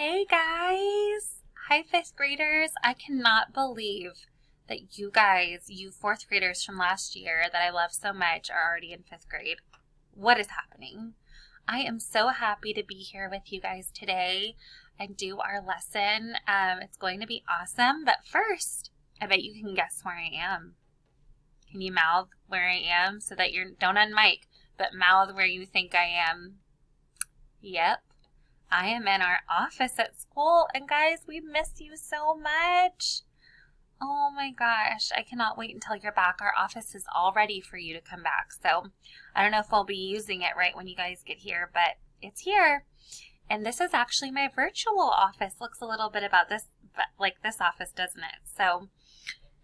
Hey guys! Hi fifth graders! I cannot believe that you guys, you fourth graders from last year that I love so much, are already in fifth grade. What is happening? I am so happy to be here with you guys today and do our lesson. It's going to be awesome, but first, I bet you can guess where I am. Can you mouth where I am so that you don't unmic, but mouth where you think I am? Yep. I am in our office at school, and guys, we miss you so much. Oh my gosh, I cannot wait until you're back. Our office is all ready for you to come back. So I don't know if we'll be using it right when you guys get here, but it's here. And this is actually my virtual office. Looks a little bit about this, like this office, doesn't it? So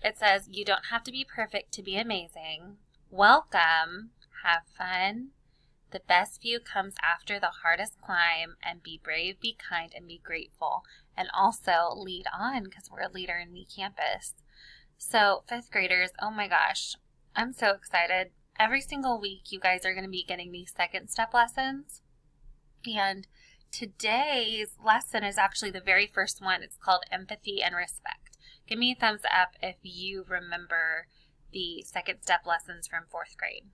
it says, you don't have to be perfect to be amazing. Welcome. Have fun. The best view comes after the hardest climb, and be brave, be kind, and be grateful. And also lead on, because we're a leader in Me Campus. So fifth graders, oh my gosh, I'm so excited. Every single week you guys are going to be getting these second step lessons. And today's lesson is actually the very first one. It's called Empathy and Respect. Give me a thumbs up if you remember the second step lessons from fourth grade.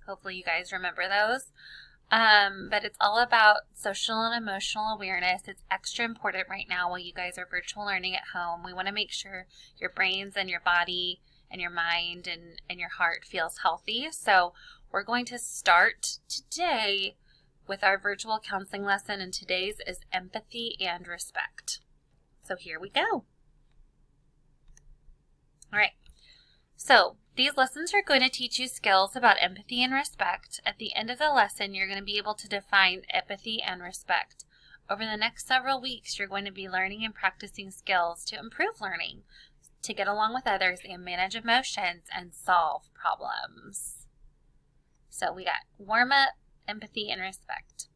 Hopefully you guys remember those. But it's all about social and emotional awareness. It's extra important right now while you guys are virtual learning at home. We want to make sure your brains and your body and your mind and your heart feels healthy. So we're going to start today with our virtual counseling lesson, and today's is empathy and respect. So here we go. All right. So these lessons are going to teach you skills about empathy and respect. At the end of the lesson, you're going to be able to define empathy and respect. Over the next several weeks, you're going to be learning and practicing skills to improve learning, to get along with others and manage emotions and solve problems. So we got warm up, empathy, and respect.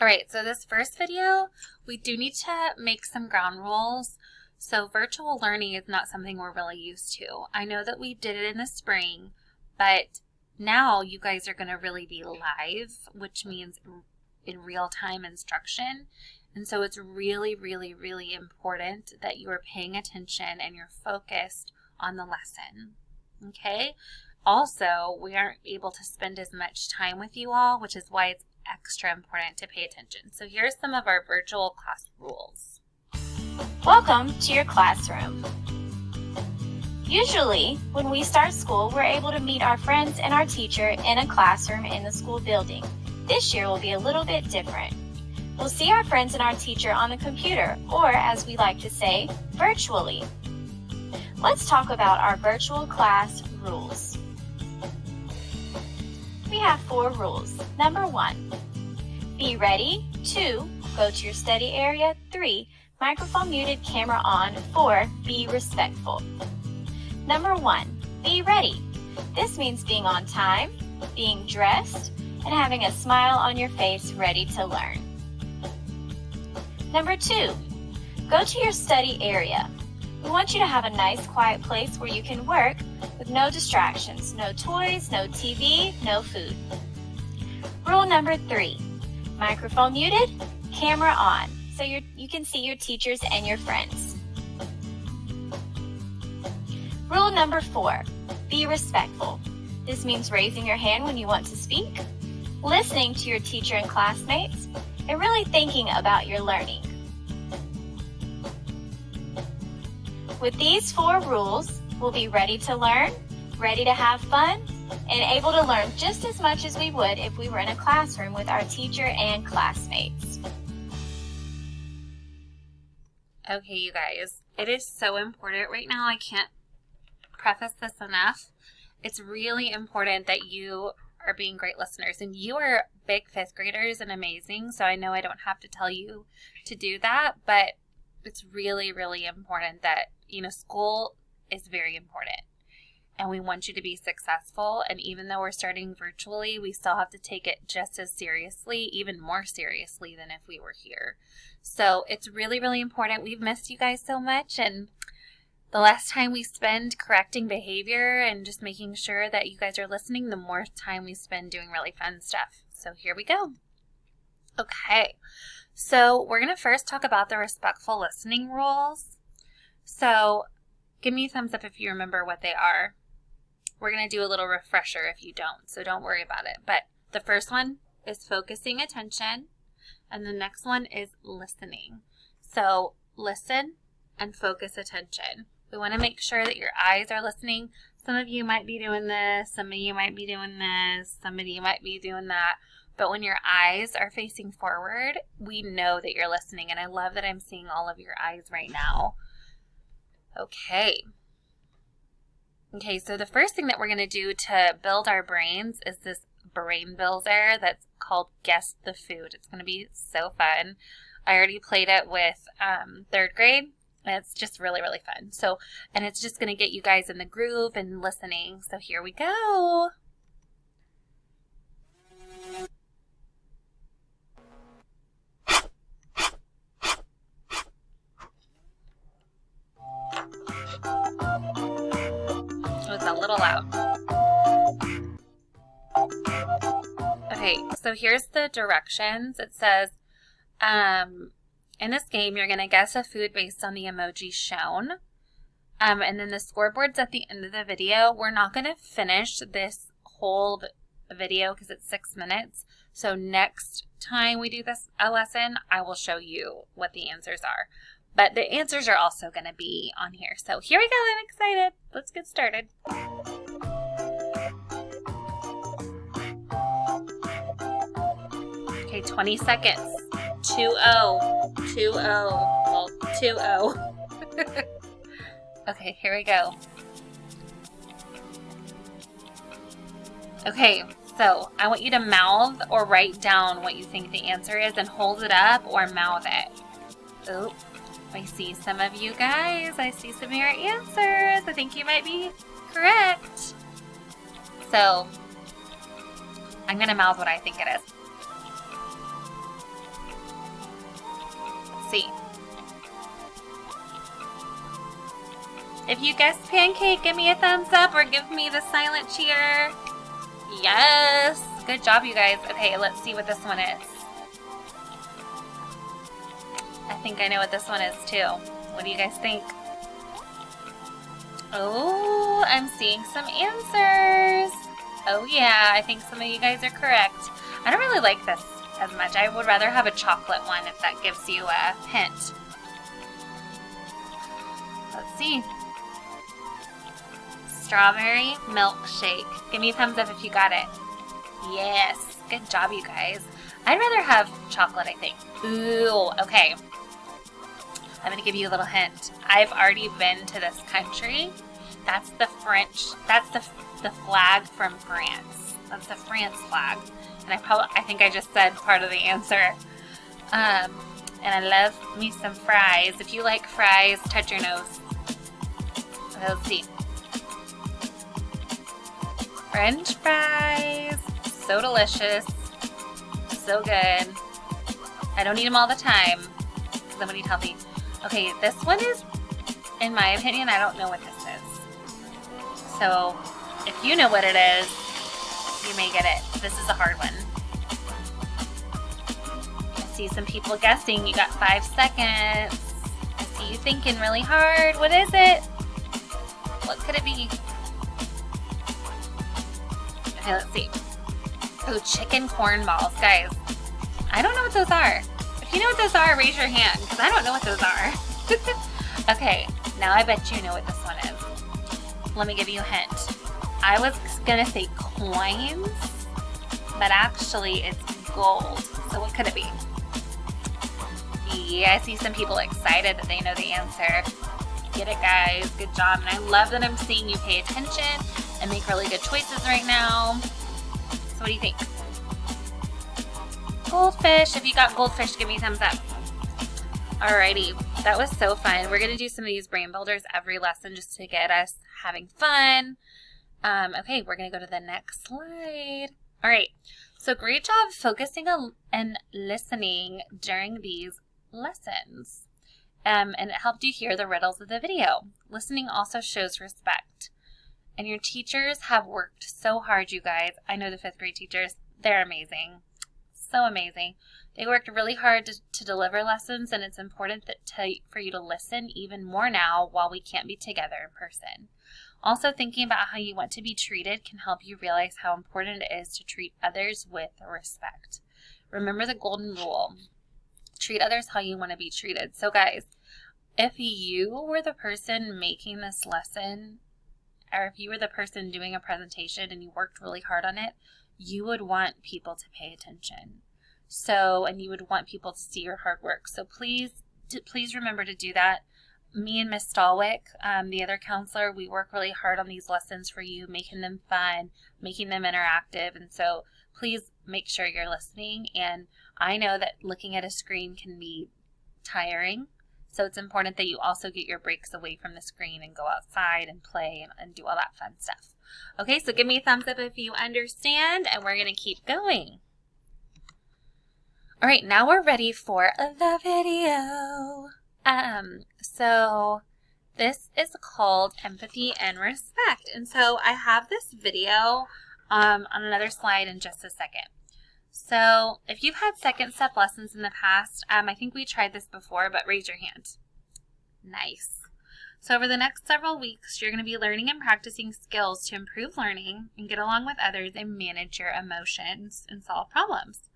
All right, so this first video, we do need to make some ground rules. So virtual learning is not something we're really used to. I know that we did it in the spring, but now you guys are going to really be live, which means in real-time instruction. And so it's really, really, really important that you are paying attention and you're focused on the lesson. Okay? Also, we aren't able to spend as much time with you all, which is why it's extra important to pay attention. So here's some of our virtual class rules. Welcome to your classroom. Usually, when we start school, we're able to meet our friends and our teacher in a classroom in the school building. This year will be a little bit different. We'll see our friends and our teacher on the computer, or as we like to say, virtually. Let's talk about our virtual class rules. We have 4 rules. Number 1, be ready. 2, go to your study area. 3, microphone muted, camera on. 4, be respectful. Number 1, be ready. This means being on time, being dressed, and having a smile on your face, ready to learn. Number 2, go to your study area. We want you to have a nice quiet place where you can work with no distractions, no toys, no TV, no food. Rule number 3, microphone muted, camera on, so you can see your teachers and your friends. Rule number 4, be respectful. This means raising your hand when you want to speak, listening to your teacher and classmates, and really thinking about your learning. With these 4 rules, we'll be ready to learn, ready to have fun, and able to learn just as much as we would if we were in a classroom with our teacher and classmates. Okay, you guys, it is so important right now. I can't preface this enough. It's really important that you are being great listeners, and you are big fifth graders and amazing, so I know I don't have to tell you to do that, but it's really, really important that, school is very important, and we want you to be successful, and even though we're starting virtually, we still have to take it just as seriously, even more seriously than if we were here. So it's really, really important. We've missed you guys so much, and the less time we spend correcting behavior and just making sure that you guys are listening, the more time we spend doing really fun stuff. So here we go. Okay, So we're going to first talk about the respectful listening rules. So give me a thumbs up if you remember what they are. We're going to do a little refresher if you don't, so don't worry about it. But the first one is focusing attention, and the next one is listening. So listen and focus attention. We want to make sure that your eyes are listening. Some of you might be doing this, some of you might be doing this, some of you might be doing that. But when your eyes are facing forward, we know that you're listening. And I love that I'm seeing all of your eyes right now. Okay. Okay, so the first thing that we're going to do to build our brains is this brain builder that's called Guess the Food. It's going to be so fun. I already played it with 3rd grade. And it's just really, really fun. So, and it's just going to get you guys in the groove and listening. So here we go. It was a little loud. Okay, so here's the directions. It says, in this game, you're going to guess a food based on the emoji shown. And then the scoreboard's at the end of the video. We're not going to finish this whole video because it's 6 minutes. So next time we do this lesson, I will show you what the answers are. But the answers are also going to be on here. So here we go. I'm excited. Let's get started. Okay, 20 seconds. 2-0. 2-0. Well, 2-0. Okay, here we go. Okay, so I want you to mouth or write down what you think the answer is and hold it up or mouth it. Oh, I see some of you guys. I see some of your answers. I think you might be correct. So I'm going to mouth what I think it is. Let's see. If you guessed pancake, give me a thumbs up or give me the silent cheer. Yes. Good job, you guys. Okay, let's see what this one is. I think I know what this one is, too. What do you guys think? Oh, I'm seeing some answers. Oh, yeah. I think some of you guys are correct. I don't really like this as much. I would rather have a chocolate one if that gives you a hint. Let's see. Strawberry milkshake. Give me a thumbs up if you got it. Yes. Good job, you guys. I'd rather have chocolate, I think. Ooh, okay. I'm going to give you a little hint. I've already been to this country. That's the the flag from France. That's the France flag. And I think I just said part of the answer. And I love me some fries. If you like fries, touch your nose. Let's see. French fries. So delicious. So good. I don't eat them all the time because I'm going to eat healthy. Okay, this one is, in my opinion, I don't know what this is. So, if you know what it is, you may get it. This is a hard one. I see some people guessing. You got 5 seconds. I see you thinking really hard. What is it? What could it be? Okay, let's see. Oh, chicken corn balls. Guys, I don't know what those are. If you know what those are, raise your hand, because I don't know what those are. Okay, now I bet you know what this one is. Let me give you a hint. I was going to say coins, but actually it's gold. So what could it be? Yeah, I see some people excited that they know the answer. Get it, guys. Good job. And I love that I'm seeing you pay attention and make really good choices right now. So what do you think? Goldfish. If you got goldfish, give me a thumbs up. Alrighty. That was so fun. We're going to do some of these brain builders every lesson just to get us having fun. Okay, we're going to go to the next slide. All right. So great job focusing and listening during these lessons. And it helped you hear the riddles of the video. Listening also shows respect. And your teachers have worked so hard, you guys. I know the 5th grade teachers. They're amazing. So amazing. They worked really hard to deliver lessons, and it's important for you to listen even more now while we can't be together in person. Also, thinking about how you want to be treated can help you realize how important it is to treat others with respect. Remember the golden rule. Treat others how you want to be treated. So guys, if you were the person making this lesson, or if you were the person doing a presentation and you worked really hard on it, you would want people to pay attention. And you would want people to see your hard work. So please remember to do that. Me and Miss Stallwick, the other counselor, we work really hard on these lessons for you, making them fun, making them interactive. And so please make sure you're listening. And I know that looking at a screen can be tiring. So it's important that you also get your breaks away from the screen and go outside and play and do all that fun stuff. Okay, so give me a thumbs up if you understand, and we're going to keep going. All right, now we're ready for the video. So this is called Empathy and Respect. And so I have this video on another slide in just a second. So if you've had second step lessons in the past, I think we tried this before, but raise your hand. Nice. So over the next several weeks, you're going to be learning and practicing skills to improve learning and get along with others and manage your emotions and solve problems.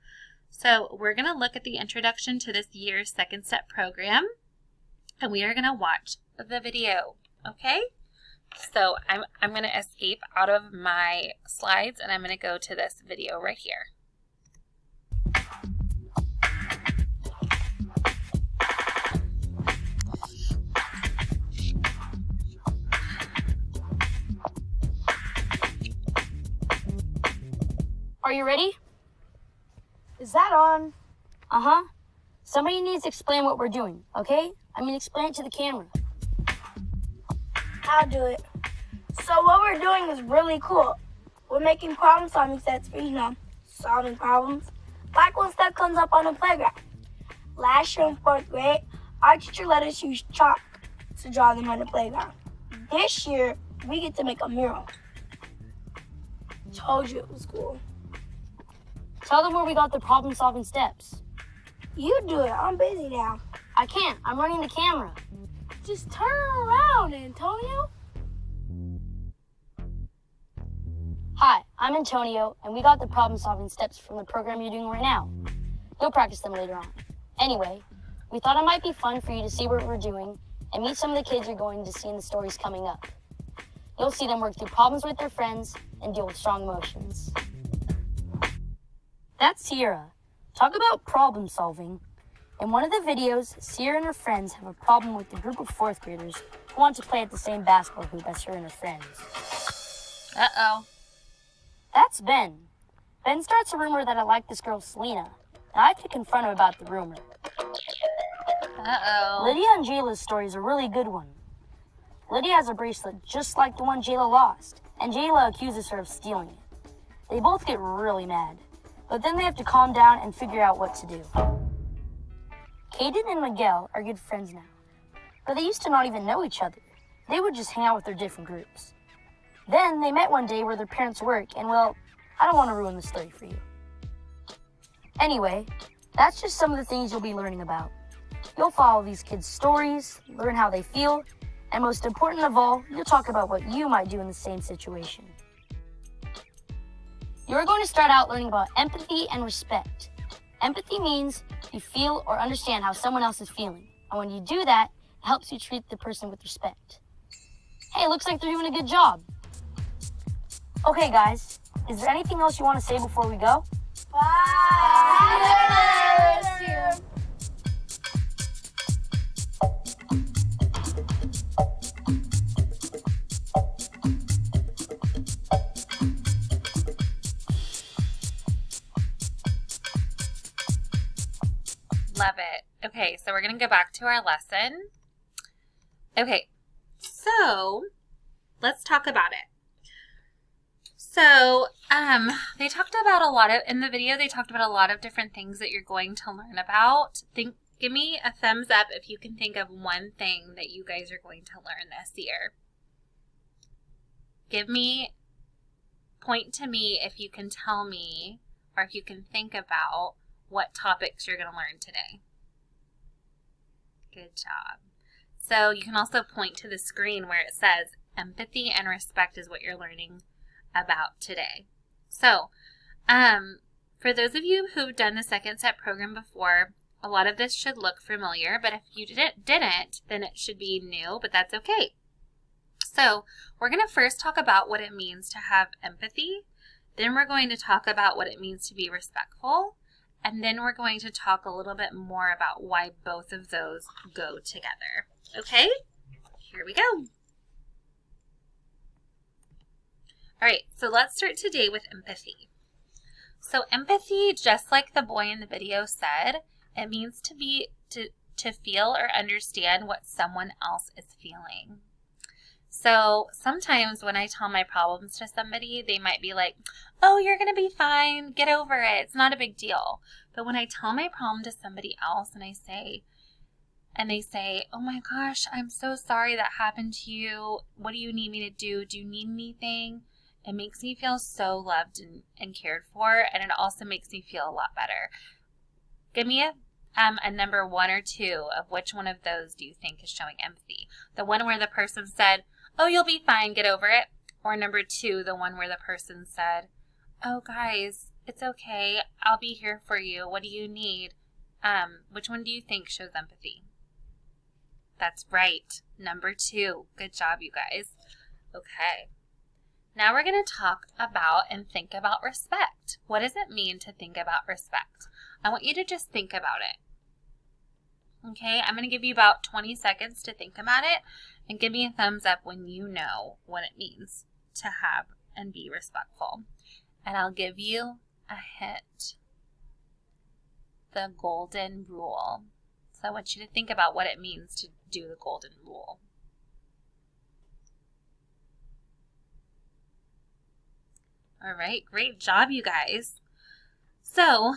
So we're going to look at the introduction to this year's second step program, and we are going to watch the video, okay? So I'm going to escape out of my slides, and I'm going to go to this video right here. Are you ready? Is that on? Uh-huh. Somebody needs to explain what we're doing, okay? I mean, explain it to the camera. I'll do it. So what we're doing is really cool. We're making problem-solving sets for, solving problems. Like one that comes up on the playground. Last year in 4th grade, our teacher let us use chalk to draw them on the playground. This year, we get to make a mural. Told you it was cool. Tell them where we got the problem-solving steps. You do it. I'm busy now. I can't. I'm running the camera. Just turn around, Antonio. Hi, I'm Antonio, and we got the problem-solving steps from the program you're doing right now. You'll practice them later on. Anyway, we thought it might be fun for you to see what we're doing and meet some of the kids you're going to see in the stories coming up. You'll see them work through problems with their friends and deal with strong emotions. That's Sierra. Talk about problem solving. In one of the videos, Sierra and her friends have a problem with a group of 4th graders who want to play at the same basketball hoop as her and her friends. Uh-oh. That's Ben. Ben starts a rumor that I like this girl, Selena, and I have to confront him about the rumor. Uh-oh. Lydia and Jayla's story is a really good one. Lydia has a bracelet just like the one Jayla lost, and Jayla accuses her of stealing it. They both get really mad, but then they have to calm down and figure out what to do. Caden and Miguel are good friends now, but they used to not even know each other. They would just hang out with their different groups. Then they met one day where their parents work, and well, I don't want to ruin the story for you. Anyway, that's just some of the things you'll be learning about. You'll follow these kids' stories, learn how they feel, and most important of all, you'll talk about what you might do in the same situation. You're going to start out learning about empathy and respect. Empathy means you feel or understand how someone else is feeling. And when you do that, it helps you treat the person with respect. Hey, looks like they're doing a good job. Okay, guys, is there anything else you want to say before we go? Bye. Love it. Okay, so we're going to go back to our lesson. Okay, so let's talk about it. So, they talked about in the video, they talked about a lot of different things that you're going to learn about. Give me a thumbs up if you can think of one thing that you guys are going to learn this year. Point to me if you can tell me, or if you can think about what topics you're going to learn today. Good job. So you can also point to the screen where it says empathy and respect is what you're learning about today. So, for those of you who've done the second step program before, a lot of this should look familiar, but if you didn't, then it should be new, but that's okay. So we're going to first talk about what it means to have empathy. Then we're going to talk about what it means to be respectful. And then we're going to talk a little bit more about why both of those go together. Okay? Here we go. All right, so let's start today with empathy. So empathy, just like the boy in the video said, it means to feel or understand what someone else is feeling. So sometimes when I tell my problems to somebody, they might be like, oh, you're going to be fine. Get over it. It's not a big deal. But when I tell my problem to somebody else and they say, oh my gosh, I'm so sorry that happened to you. What do you need me to do? Do you need anything? It makes me feel so loved and cared for, and it also makes me feel a lot better. Give me a number 1 or 2 of which one of those do you think is showing empathy? The one where the person said, oh, you'll be fine, get over it. Or number 2, the one where the person said, oh, guys, it's okay. I'll be here for you. What do you need? Which one do you think shows empathy? That's right. Number 2. Good job, you guys. Okay. Now we're going to talk about and think about respect. What does it mean to think about respect? I want you to just think about it. Okay, I'm going to give you about 20 seconds to think about it and give me a thumbs up when you know what it means to have and be respectful. And I'll give you a hint. The golden rule. So I want you to think about what it means to do the golden rule. All right, great job, you guys. So,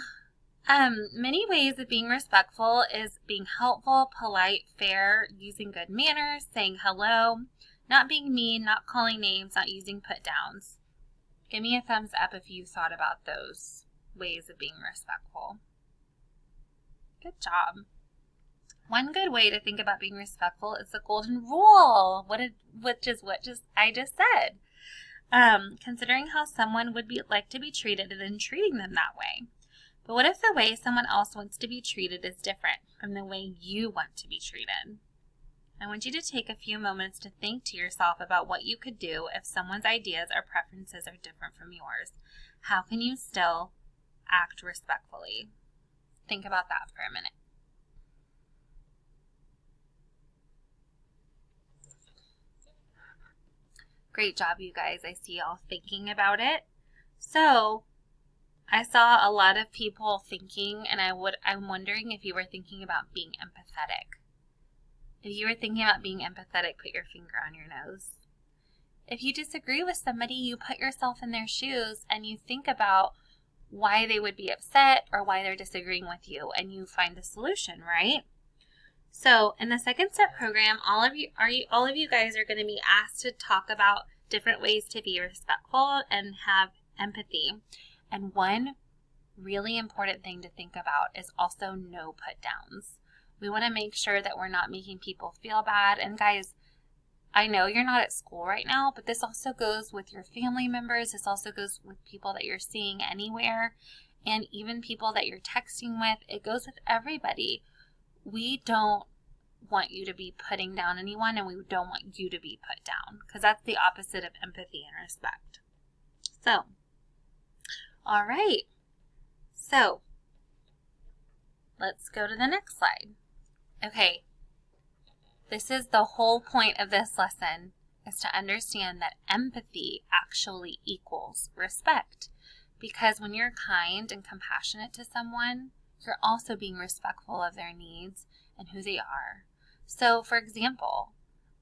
many ways of being respectful is being helpful, polite, fair, using good manners, saying hello, not being mean, not calling names, not using put downs. Give me a thumbs up if you thought about those ways of being respectful. Good job. One good way to think about being respectful is the golden rule, which is what I just said. Considering how someone would like to be treated and then treating them that way. But what if the way someone else wants to be treated is different from the way you want to be treated? I want you to take a few moments to think to yourself about what you could do if someone's ideas or preferences are different from yours. How can you still act respectfully? Think about that for a minute. Great job, you guys. I see y'all thinking about it. So, I saw a lot of people thinking, and I'm wondering if you were thinking about being empathetic. If you were thinking about being empathetic, put your finger on your nose. If you disagree with somebody, you put yourself in their shoes and you think about why they would be upset or why they're disagreeing with you, and you find a solution, right? So in the second step program, all of you guys are going to be asked to talk about different ways to be respectful and have empathy. And one really important thing to think about is also no put downs. We want to make sure that we're not making people feel bad. And guys, I know you're not at school right now, but this also goes with your family members. This also goes with people that you're seeing anywhere, and even people that you're texting with. It goes with everybody. We don't want you to be putting down anyone, and we don't want you to be put down, because that's the opposite of empathy and respect. So, all right. So, let's go to the next slide. Okay. This is the whole point of this lesson, is to understand that empathy actually equals respect. Because when you're kind and compassionate to someone, you're also being respectful of their needs and who they are. So, for example,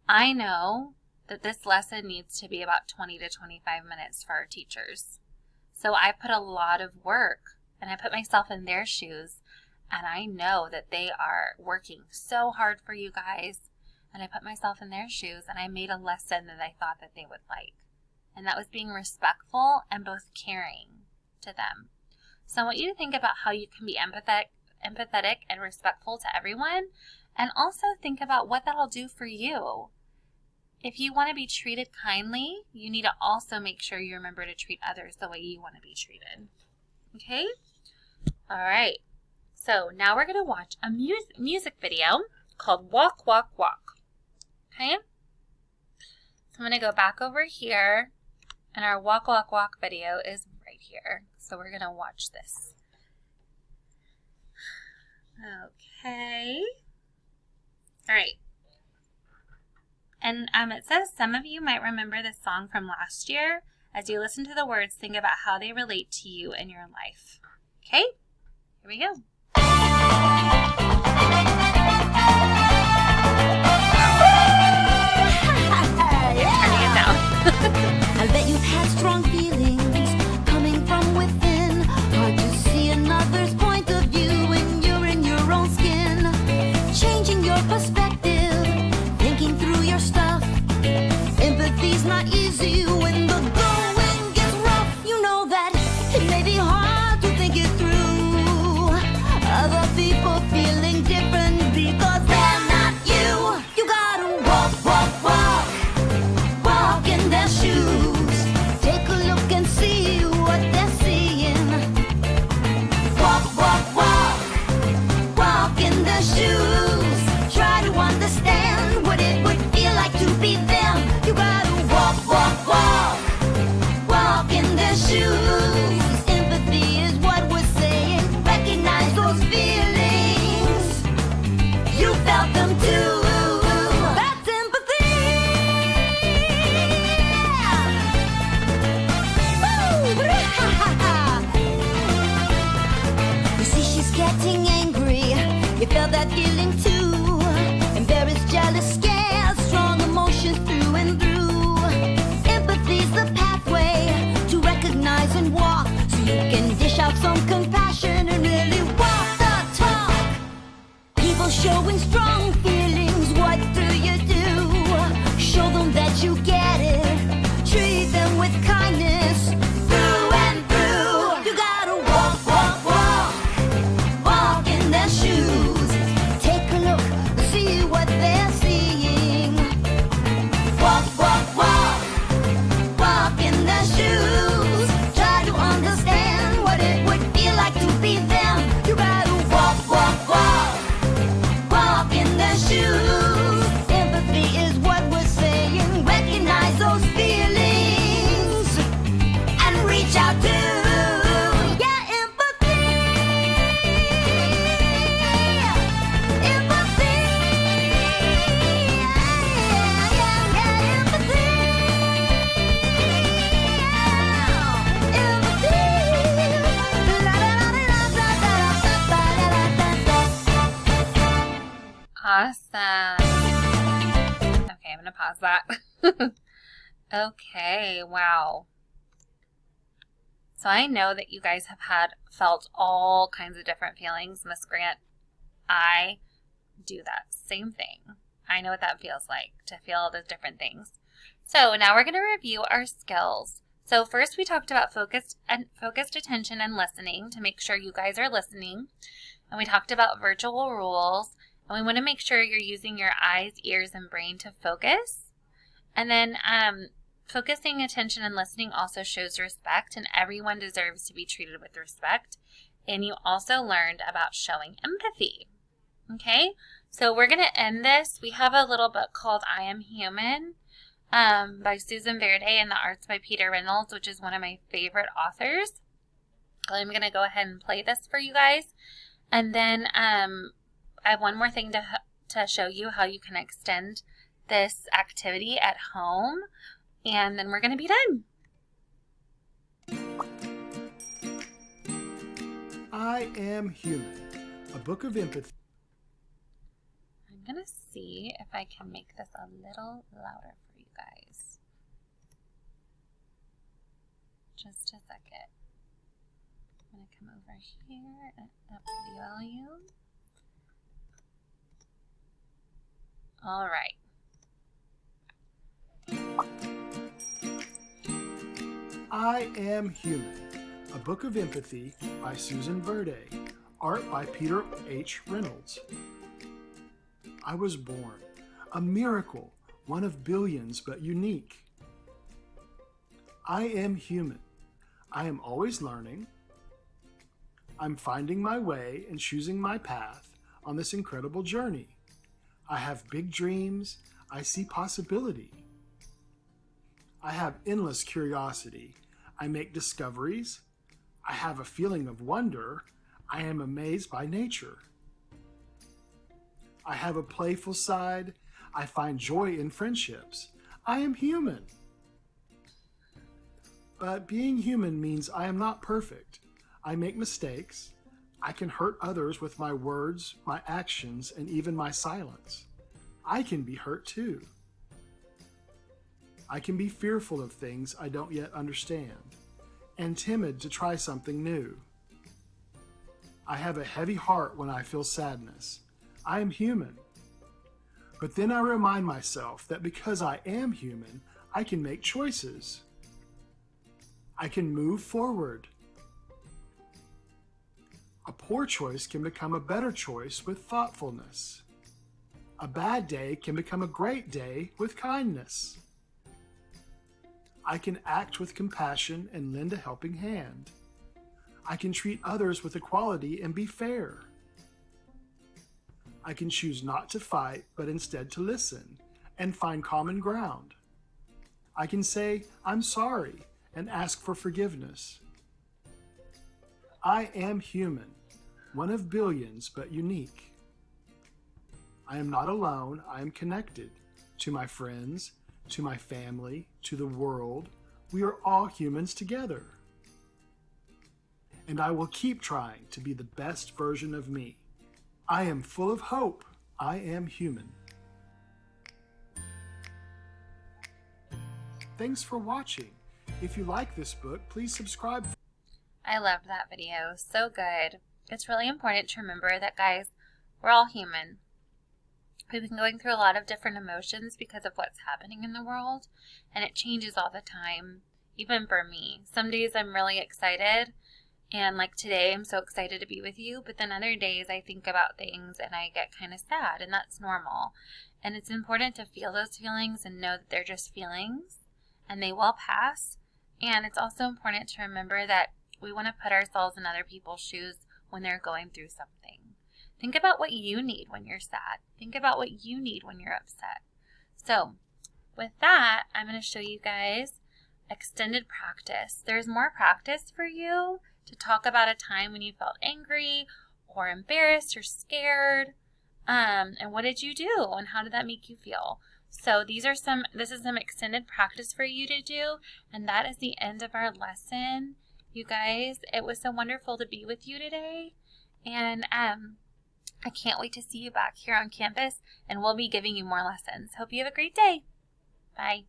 I know that this lesson needs to be about 20 to 25 minutes for our teachers. So I put a lot of work, and I put myself in their shoes, and I know that they are working so hard for you guys. And I put myself in their shoes, and I made a lesson that I thought that they would like. And that was being respectful and both caring to them. So I want you to think about how you can be empathetic and respectful to everyone, and also think about what that'll do for you. If you want to be treated kindly, you need to also make sure you remember to treat others the way you want to be treated. Okay? All right. So now we're going to watch a music video called Walk, Walk, Walk. Okay? So I'm going to go back over here, and our Walk, Walk, Walk video is right here. So we're going to watch this. Okay. All right. And it says some of you might remember this song from last year. As you listen to the words, think about how they relate to you in your life. Okay? Here we go. Turning it down. I bet you've had strong feelings coming from within. Hard to see another's point of view when you're in your own skin. Changing your perspective, thinking through your stuff. Empathy's not easy when the going gets rough. You know that it may be hard to think it through. Other people feeling different because they're not you. You gotta walk, walk, walk. Walk in their shoes. Take a look and see what they're seeing. Walk, walk, walk. Walk in their shoes. Try to understand what it would feel like to be them. You gotta walk, walk, walk. Walk in their shoes. Empathy is what we're saying. Recognize those feelings. You felt them too. That's empathy. You see, she's getting angry. You felt that feeling too. Embarrassed, jealous, scared, strong emotions through and through. Empathy's the pathway to recognize and walk, so you can dish out some compassion and really walk the talk. People showing strong feelings, what do you do? Show them that you get it. Treat them with kindness through and through. You gotta walk, walk, walk. Walk in their shoes. Take a look, see what they're seeing. Walk, walk, walk. Walk in their shoes. Try to understand what it would feel like to be them. You gotta walk, walk, walk. Walk in their shoes. Empathy is what we're saying. Recognize those feelings and reach out to. Yeah, empathy. Empathy. Yeah, empathy. Awesome. Okay, I'm going to pause that. Okay, wow. So I know that you guys have felt all kinds of different feelings. Miss Grant, I do that same thing. I know what that feels like, to feel all those different things. So now we're going to review our skills. So first we talked about focused attention and listening to make sure you guys are listening. And we talked about virtual rules. And we want to make sure you're using your eyes, ears, and brain to focus. And then focusing attention and listening also shows respect, and everyone deserves to be treated with respect. And you also learned about showing empathy. Okay, so we're going to end this. We have a little book called I Am Human by Susan Verde and the arts by Peter Reynolds, which is one of my favorite authors. I'm going to go ahead and play this for you guys. And then I have one more thing to show you how you can extend this activity at home, and then we're going to be done. I Am Human, a book of empathy. I'm going to see if I can make this a little louder for you guys. Just a second. I'm going to come over here and up the volume. All right. I Am Human, A Book of Empathy by Susan Verde. Art by Peter H. Reynolds. I was born. A miracle, one of billions but unique. I am human. I am always learning. I'm finding my way and choosing my path on this incredible journey. I have big dreams. I see possibility. I have endless curiosity. I make discoveries. I have a feeling of wonder. I am amazed by nature. I have a playful side. I find joy in friendships. I am human. But being human means I am not perfect. I make mistakes. I can hurt others with my words, my actions, and even my silence. I can be hurt too. I can be fearful of things I don't yet understand, and timid to try something new. I have a heavy heart when I feel sadness. I am human. But then I remind myself that because I am human, I can make choices. I can move forward. A poor choice can become a better choice with thoughtfulness. A bad day can become a great day with kindness. I can act with compassion and lend a helping hand. I can treat others with equality and be fair. I can choose not to fight, but instead to listen and find common ground. I can say, I'm sorry, and ask for forgiveness. I am human, one of billions, but unique. I am not alone. I am connected to my friends, to my family, to the world. We are all humans together. And I will keep trying to be the best version of me. I am full of hope. I am human. Thanks for watching. If you like this book, please subscribe. I loved that video. So good. It's really important to remember that, guys, we're all human. We've been going through a lot of different emotions because of what's happening in the world, and it changes all the time, even for me. Some days I'm really excited, and like today I'm so excited to be with you, but then other days I think about things and I get kind of sad, and that's normal. And it's important to feel those feelings and know that they're just feelings, and they will pass. And it's also important to remember that we want to put ourselves in other people's shoes when they're going through something. Think about what you need when you're sad. Think about what you need when you're upset. So with that, I'm going to show you guys extended practice. There's more practice for you to talk about a time when you felt angry or embarrassed or scared. And what did you do and how did that make you feel? So this is some extended practice for you to do, and that is the end of our lesson. You guys, it was so wonderful to be with you today, and I can't wait to see you back here on campus, and we'll be giving you more lessons. Hope you have a great day. Bye.